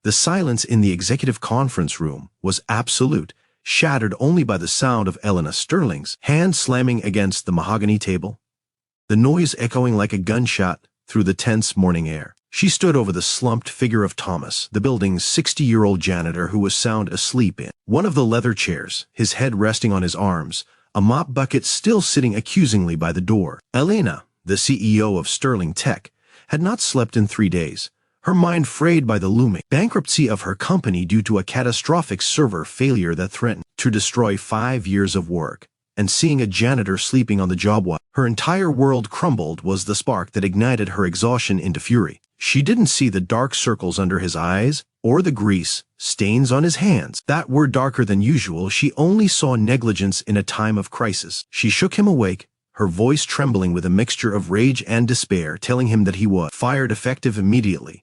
The silence in the executive conference room was absolute, shattered only by the sound of Elena Sterling's hand slamming against the mahogany table, the noise echoing like a gunshot through the tense morning air. She stood over the slumped figure of Thomas, the building's 60-year-old janitor who was sound asleep in one of the leather chairs, his head resting on his arms, a mop bucket still sitting accusingly by the door. Elena, the CEO of Sterling Tech, had not slept in 3 days, her mind frayed by the looming bankruptcy of her company due to a catastrophic server failure that threatened to destroy 5 years of work. And seeing a janitor sleeping on the job while her entire world crumbled was the spark that ignited her exhaustion into fury. She didn't see the dark circles under his eyes or the grease stains on his hands that were darker than usual. She only saw negligence in a time of crisis. She shook him awake, her voice trembling with a mixture of rage and despair, telling him that he was fired effective immediately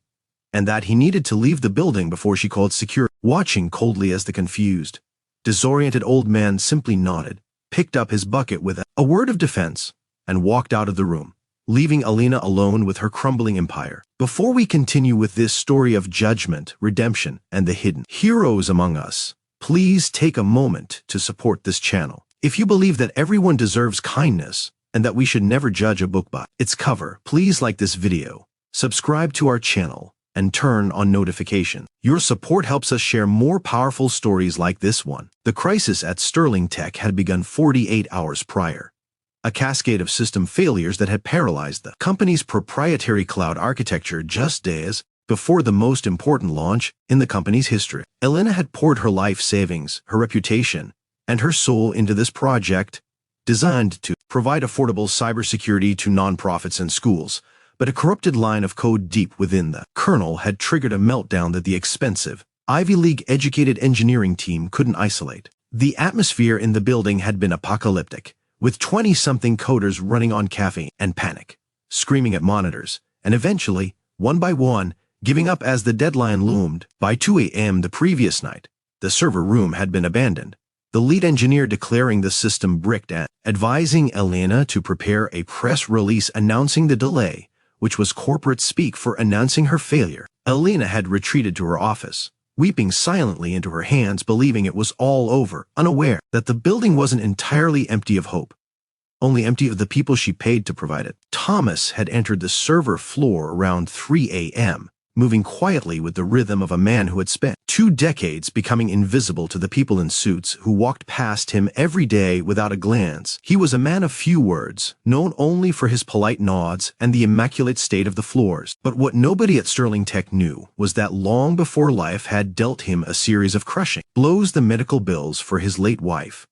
and that he needed to leave the building before she called security. Watching coldly as the confused, disoriented old man simply nodded, picked up his bucket with a word of defense, and walked out of the room, leaving Elena alone with her crumbling empire. Before we continue with this story of judgment, redemption, and the hidden heroes among us, please take a moment to support this channel. If you believe that everyone deserves kindness and that we should never judge a book by its cover, please like this video, subscribe to our channel, and turn on notifications. Your support helps us share more powerful stories like this one. The crisis at Sterling Tech had begun 48 hours prior. A cascade of system failures that had paralyzed the company's proprietary cloud architecture just days before the most important launch in the company's history. Elena had poured her life savings, her reputation, and her soul into this project, designed to provide affordable cybersecurity to nonprofits and schools. But a corrupted line of code deep within the kernel had triggered a meltdown that the expensive, Ivy League-educated engineering team couldn't isolate. The atmosphere in the building had been apocalyptic, with 20-something coders running on caffeine and panic, screaming at monitors, and eventually, one by one, giving up as the deadline loomed. By 2 a.m. the previous night, the server room had been abandoned, the lead engineer declaring the system bricked and advising Elena to prepare a press release announcing the delay, which was corporate speak for announcing her failure. Elena had retreated to her office, weeping silently into her hands, believing it was all over, unaware that the building wasn't entirely empty of hope, only empty of the people she paid to provide it. Thomas had entered the server floor around 3 a.m., moving quietly with the rhythm of a man who had spent 2 decades becoming invisible to the people in suits who walked past him every day without a glance. He was a man of few words, known only for his polite nods and the immaculate state of the floors. But what nobody at Sterling Tech knew was that long before life had dealt him a series of crushing blows, the medical bills for his late wife,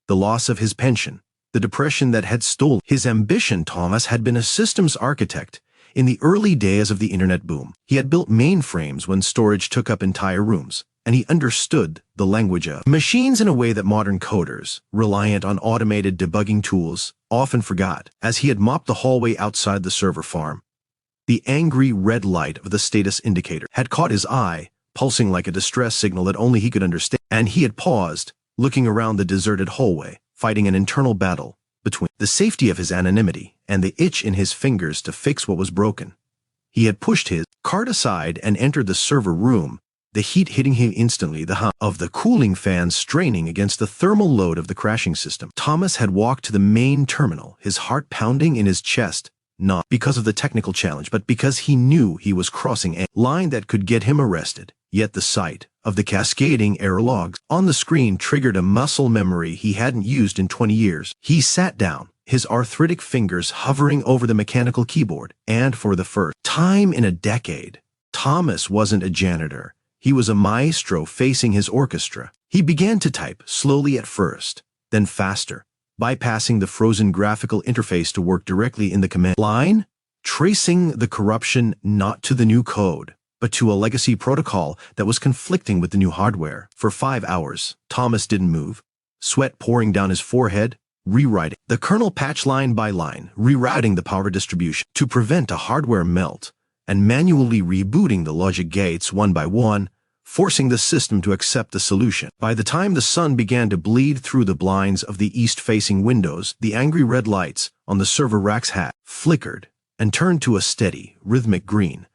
the loss of his pension, the depression that had stolen his ambition. Thomas had been a systems architect in the early days of the internet boom. He had built mainframes when storage took up entire rooms, and he understood the language of machines in a way that modern coders, reliant on automated debugging tools, often forgot. As he had mopped the hallway outside the server farm, the angry red light of the status indicator had caught his eye, pulsing like a distress signal that only he could understand, and he had paused, looking around the deserted hallway, fighting an internal battle between the safety of his anonymity and the itch in his fingers to fix what was broken. He had pushed his cart aside and entered the server room, the heat hitting him instantly, the hum of the cooling fans straining against the thermal load of the crashing system. Thomas had walked to the main terminal, his heart pounding in his chest, not because of the technical challenge, but because he knew he was crossing a line that could get him arrested. Yet the sight of the cascading error logs on the screen triggered a muscle memory he hadn't used in 20 years. He sat down, his arthritic fingers hovering over the mechanical keyboard, and for the first time in a decade, Thomas wasn't a janitor. He was a maestro facing his orchestra. He began to type, slowly at first, then faster, bypassing the frozen graphical interface to work directly in the command line, tracing the corruption not to the new code, but to a legacy protocol that was conflicting with the new hardware. For 5 hours, Thomas didn't move, sweat pouring down his forehead, rewriting the kernel patch line by line, rerouting the power distribution to prevent a hardware melt, and manually rebooting the logic gates one by one, forcing the system to accept the solution. By the time the sun began to bleed through the blinds of the east-facing windows, the angry red lights on the server racks had flickered and turned to a steady, rhythmic green,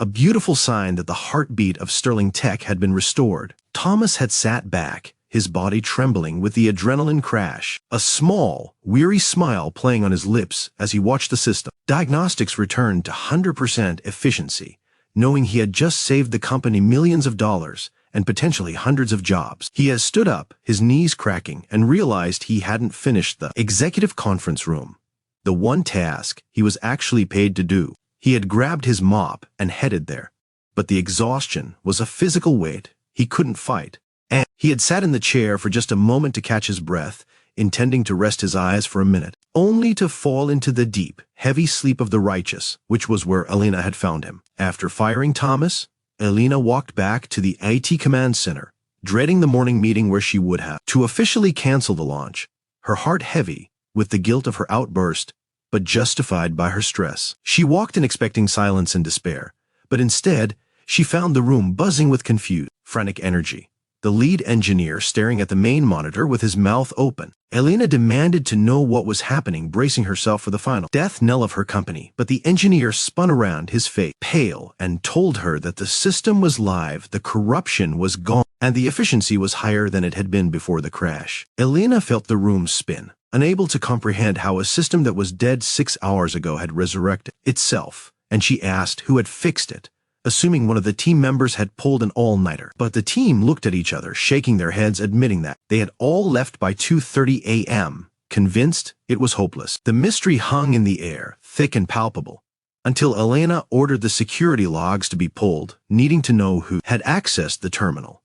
a beautiful sign that the heartbeat of Sterling Tech had been restored. Thomas had sat back, his body trembling with the adrenaline crash, a small, weary smile playing on his lips as he watched the system. Diagnostics returned to 100% efficiency, knowing he had just saved the company millions of dollars and potentially hundreds of jobs. He has stood up, his knees cracking, and realized he hadn't finished the executive conference room, the one task he was actually paid to do. He had grabbed his mop and headed there, but the exhaustion was a physical weight he couldn't fight. And he had sat in the chair for just a moment to catch his breath, intending to rest his eyes for a minute, only to fall into the deep, heavy sleep of the righteous, which was where Elena had found him. After firing Thomas, Elena walked back to the IT command center, dreading the morning meeting where she would have to officially cancel the launch, her heart heavy with the guilt of her outburst, but justified by her stress. She walked in expecting silence and despair, but instead, she found the room buzzing with confused, frantic energy. The lead engineer staring at the main monitor with his mouth open. Elena demanded to know what was happening, bracing herself for the final death knell of her company, but the engineer spun around, his face pale, and told her that the system was live, the corruption was gone, and the efficiency was higher than it had been before the crash. Elena felt the room spin, unable to comprehend how a system that was dead 6 hours ago had resurrected itself, and she asked who had fixed it, assuming one of the team members had pulled an all-nighter. But the team looked at each other, shaking their heads, admitting that they had all left by 2:30 a.m., convinced it was hopeless. The mystery hung in the air, thick and palpable, until Elena ordered the security logs to be pulled, needing to know who had accessed the terminal.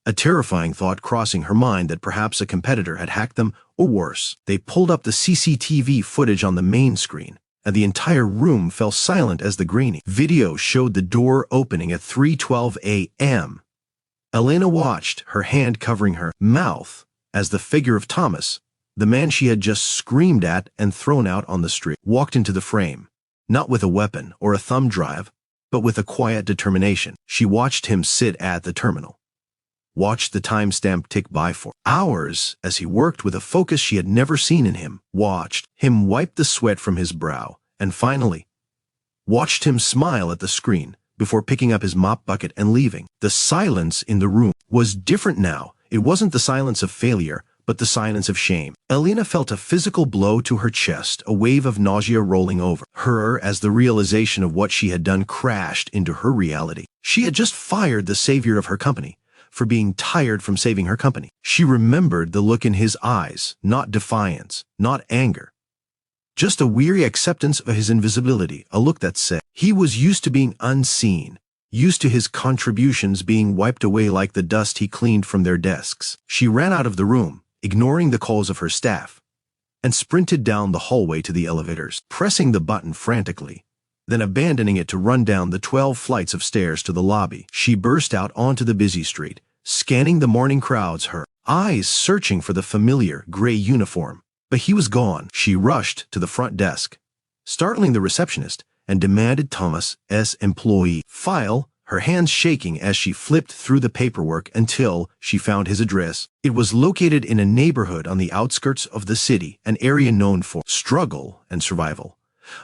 A terrifying thought crossing her mind that perhaps a competitor had hacked them, or worse. They pulled up the CCTV footage on the main screen, and the entire room fell silent as the grainy video showed the door opening at 3:12 a.m. Elena watched, her hand covering her mouth, as the figure of Thomas, the man she had just screamed at and thrown out on the street, walked into the frame, not with a weapon or a thumb drive, but with a quiet determination. She watched him sit at the terminal, watched the timestamp tick by for hours as he worked with a focus she had never seen in him, watched him wipe the sweat from his brow, and finally, watched him smile at the screen before picking up his mop bucket and leaving. The silence in the room was different now. It wasn't the silence of failure, but the silence of shame. Elena felt a physical blow to her chest, a wave of nausea rolling over her as the realization of what she had done crashed into her reality. She had just fired the savior of her company for being tired from saving her company. She remembered the look in his eyes, not defiance, not anger, just a weary acceptance of his invisibility, a look that said he was used to being unseen, used to his contributions being wiped away like the dust he cleaned from their desks. She ran out of the room, ignoring the calls of her staff, and sprinted down the hallway to the elevators, pressing the button frantically, then abandoning it to run down the 12 flights of stairs to the lobby. She burst out onto the busy street, scanning the morning crowds, her eyes searching for the familiar gray uniform. But he was gone. She rushed to the front desk, startling the receptionist, and demanded Thomas's employee file, her hands shaking as she flipped through the paperwork until she found his address. It was located in a neighborhood on the outskirts of the city, an area known for struggle and survival,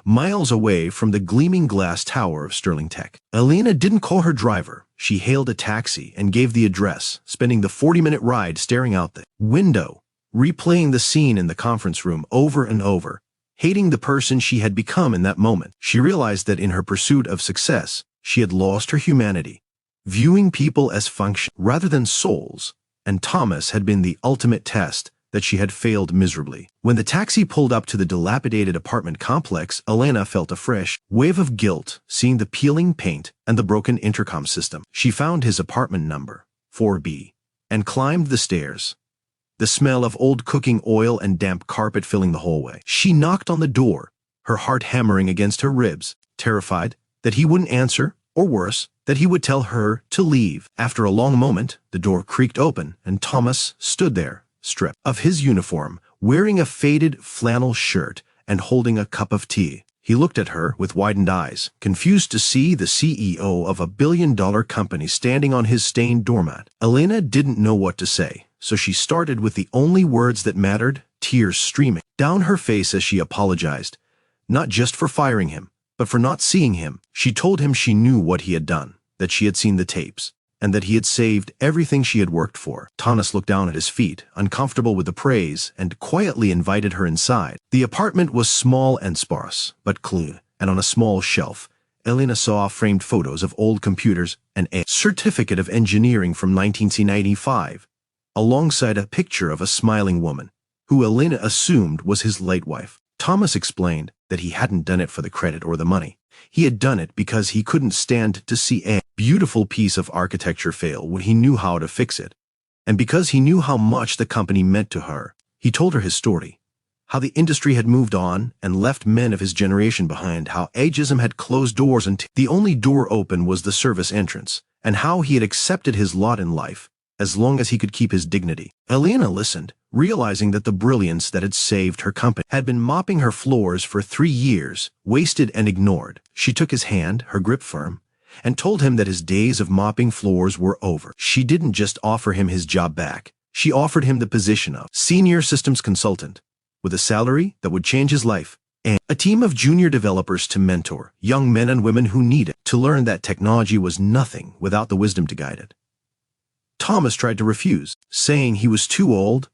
miles away from the gleaming glass tower of Sterling Tech. Elena didn't call her driver. She hailed a taxi and gave the address, spending the 40-minute ride staring out the window, replaying the scene in the conference room over and over, hating the person she had become in that moment. She realized that in her pursuit of success, she had lost her humanity, viewing people as function rather than souls, and Thomas had been the ultimate test that she had failed miserably. When the taxi pulled up to the dilapidated apartment complex, Elena felt a fresh wave of guilt, seeing the peeling paint and the broken intercom system. She found his apartment number, 4B, and climbed the stairs, the smell of old cooking oil and damp carpet filling the hallway. She knocked on the door, her heart hammering against her ribs, terrified that he wouldn't answer, or worse, that he would tell her to leave. After a long moment, the door creaked open, and Thomas stood there, stripped of his uniform, wearing a faded flannel shirt and holding a cup of tea. He looked at her with widened eyes, confused to see the CEO of a billion-dollar company standing on his stained doormat. Elena didn't know what to say, so she started with the only words that mattered, tears streaming down her face as she apologized, not just for firing him, but for not seeing him. She told him she knew what he had done, that she had seen the tapes, and that he had saved everything she had worked for. Thomas looked down at his feet, uncomfortable with the praise, and quietly invited her inside. The apartment was small and sparse, but clean, and on a small shelf, Elena saw framed photos of old computers and a certificate of engineering from 1995, alongside a picture of a smiling woman, who Elena assumed was his late wife. Thomas explained that he hadn't done it for the credit or the money. He had done it because he couldn't stand to see a beautiful piece of architecture fail when he knew how to fix it. And because he knew how much the company meant to her. He told her his story, how the industry had moved on and left men of his generation behind, how ageism had closed doors until the only door open was the service entrance, and how he had accepted his lot in life, as long as he could keep his dignity. Elena listened, realizing that the brilliance that had saved her company had been mopping her floors for 3 years, wasted and ignored. She took his hand, her grip firm, and told him that his days of mopping floors were over. She didn't just offer him his job back. She offered him the position of senior systems consultant, with a salary that would change his life, and a team of junior developers to mentor young men and women who needed to learn that technology was nothing without the wisdom to guide it. Thomas tried to refuse, saying he was too old,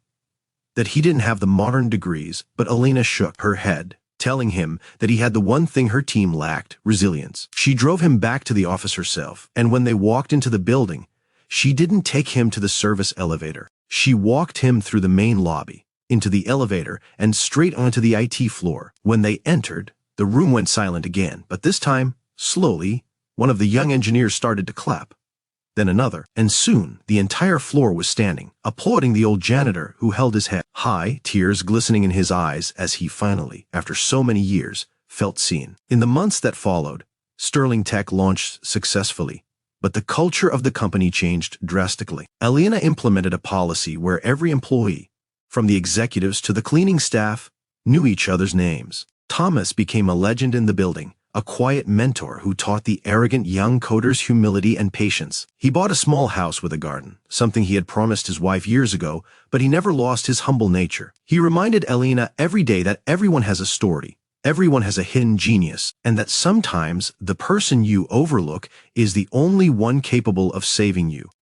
that he didn't have the modern degrees, but Elena shook her head, telling him that he had the one thing her team lacked: resilience. She drove him back to the office herself, and when they walked into the building, she didn't take him to the service elevator. She walked him through the main lobby, into the elevator, and straight onto the IT floor. When they entered, the room went silent again, but this time, slowly, one of the young engineers started to clap. Then another, and soon the entire floor was standing, applauding the old janitor who held his head high, tears glistening in his eyes as he finally, after so many years, felt seen. In the months that followed, Sterling Tech launched successfully, but the culture of the company changed drastically. Elena implemented a policy where every employee, from the executives to the cleaning staff, knew each other's names. Thomas became a legend in the building, a quiet mentor who taught the arrogant young coders humility and patience. He bought a small house with a garden, something he had promised his wife years ago, but he never lost his humble nature. He reminded Elena every day that everyone has a story, everyone has a hidden genius, and that sometimes the person you overlook is the only one capable of saving you.